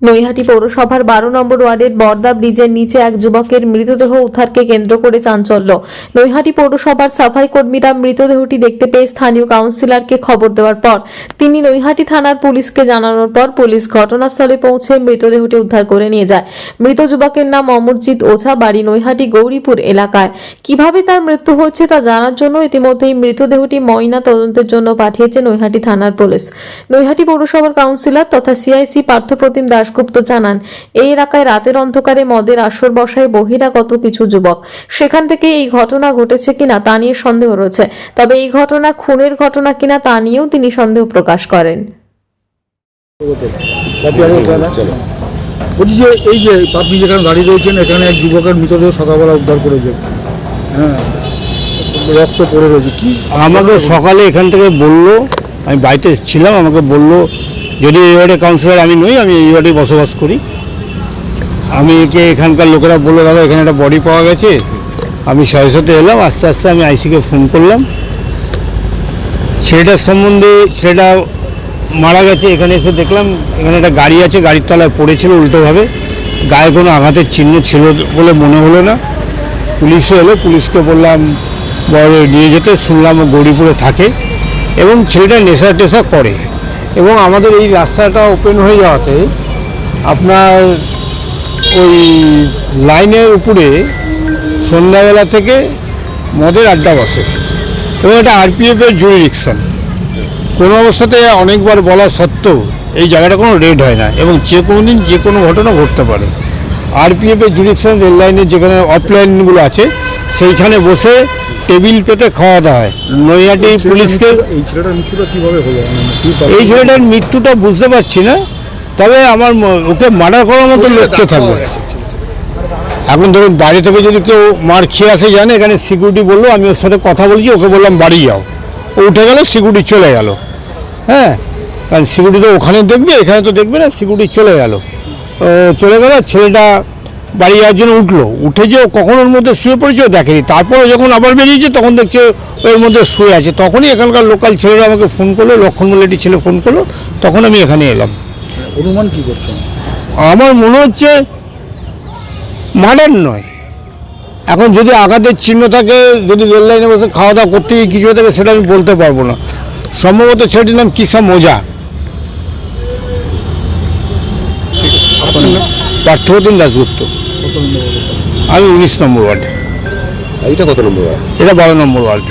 নৈহাটি পৌরসভার 12 নম্বর ওয়ার্ডের বর্দা ব্রিজের নিচে এক যুবকের মৃতদেহ উদ্ধারকে কেন্দ্র করে চাঞ্চল্য। নৈহাটি পৌরসভার সাফাই কর্মীরা মৃতদেহটি দেখতে পেয়ে স্থানীয় কাউন্সিলরকে খবর দেওয়ার পর তিনি নৈহাটি থানার পুলিশকে জানানোর পর পুলিশ ঘটনাস্থলে পৌঁছে মৃতদেহটি উদ্ধার করে নিয়ে যায়। মৃত যুবকের নাম অমরজিৎ ওঝা, বাড়ি নৈহাটি গৌরীপুর এলাকায়। কিভাবে তার মৃত্যু হয়েছে তা জানার জন্য ইতিমধ্যেই মৃতদেহটি ময়না তদন্তের জন্য পাঠিয়েছে নৈহাটি থানার পুলিশ। নৈহাটি পৌরসভার কাউন্সিলর তথা সিআইসি পার্থপ্রতিম দাশগুপ্ত জানান, এই এলাকায় রাতের অন্ধকারে মদের আসর বসায় বহিরাগত কিছু যুবক। সেখান থেকে এই ঘটনা ঘটেছে কিনা তা নিয়ে সন্দেহ রয়েছে। তবে এই ঘটনা খুনের ঘটনা কিনা তা নিয়েও তিনি সন্দেহ প্রকাশ করেন। বলছি যে এই যে আপনি যেখানে দাঁড়িয়ে রয়েছেন এখানে এক যুবকের মৃতদেহ সকালবেলা উদ্ধার করেছে, হ্যাঁ, রক্ত পড়ে রয়েছে। কি আমাকে সকালে এখান থেকে বললো, আমি বাড়িতে ছিলাম, আমাকে বললো যদি এই ওয়ার্ডে কাউন্সিলর আমি নই, আমি এই ওয়ার্ডে বসবাস করি। আমি এখানকার লোকেরা বললো দাদা এখানে একটা বডি পাওয়া গেছে। আমি সাথে সাথে এলাম, আস্তে আস্তে আমি আইসিকে ফোন করলাম। ছেলেটার সম্বন্ধে, ছেলেটা মারা গেছে। এখানে এসে দেখলাম এখানে একটা গাড়ি আছে, গাড়ির তলায় পড়েছিল উল্টোভাবে, গায়ে কোনো আঘাতের চিহ্ন ছিল বলে মনে হলো না। পুলিশও এলো, পুলিশকে বললাম বড় নিয়ে যেতে, শুনলাম ও গৌরীপুরে থাকে এবং ছেলেটা নেশা টেশা করে। এবং আমাদের এই রাস্তাটা ওপেন হয়ে যাওয়াতে আপনার ওই লাইনের উপরে সন্ধ্যাবেলা থেকে মদের আড্ডা বসে এবং এটা আরপিএফের জুরিডিকশন। কোনো অবস্থাতে অনেকবার বলা সত্ত্বেও এই জায়গাটা কোনো রেড হয় না এবং যে কোনো দিন যে কোনো ঘটনা ঘটতে পারে। আরপিএফের জুরিডিকশন রেল লাইনের যেখানে অফলাইনগুলো আছে সেইখানে বসে টেবিল পেতে খাওয়া দাওয়া হয়। নৈহাটি পুলিশকে এই ছেলেটার মৃত্যুটা কীভাবে হলো? এই ছেলেটার মৃত্যুটা বুঝতে পারছি না, তবে আমার ওকে মার্ডার করার মতো লক্ষ্য থাকবে। এখন ধরুন বাড়ি থেকে যদি কেউ মার খেয়ে আসে জানে, এখানে সিকিউরিটি বললো, আমি ওর সাথে কথা বলছি, ওকে বললাম বাড়ি যাও, ও উঠে গেল, সিকিউরিটি চলে গেল। হ্যাঁ, কারণ সিকিউরিটি তো ওখানে দেখবে, এখানে তো দেখবে না, সিকিউরিটি চলে গেল। ছেলেটা বাড়ি যাওয়ার জন্য উঠলো, উঠে যে কখন ওর মধ্যে শুয়ে পড়েছে ও দেখেনি। তারপরে যখন আবার বেরিয়েছে তখন দেখছে ওর মধ্যে শুয়ে আছে। তখনই এখানকার লোকাল ছেলেরা আমাকে ফোন করলো, লক্ষণ বলে একটি ছেলে ফোন করলো, তখন আমি এখানে এলাম। অনুমান কী করছেন? আমার মনে হচ্ছে মার্ডার নয়। এখন যদি আঘাতের চিহ্ন থাকে, যদি রেল লাইনে বসে খাওয়া দাওয়া করতে গিয়ে কিছু থাকে, সেটা আমি বলতে পারবো না। সম্ভবত ছেলেটির নাম কিসাম ওঝা। পার্থপ্রতিম দাশগুপ্ত। আমি 19 নম্বর ওয়ার্ড। এটা কত নম্বর ওয়ার্ড? এটা 12 নম্বর ওয়ার্ড।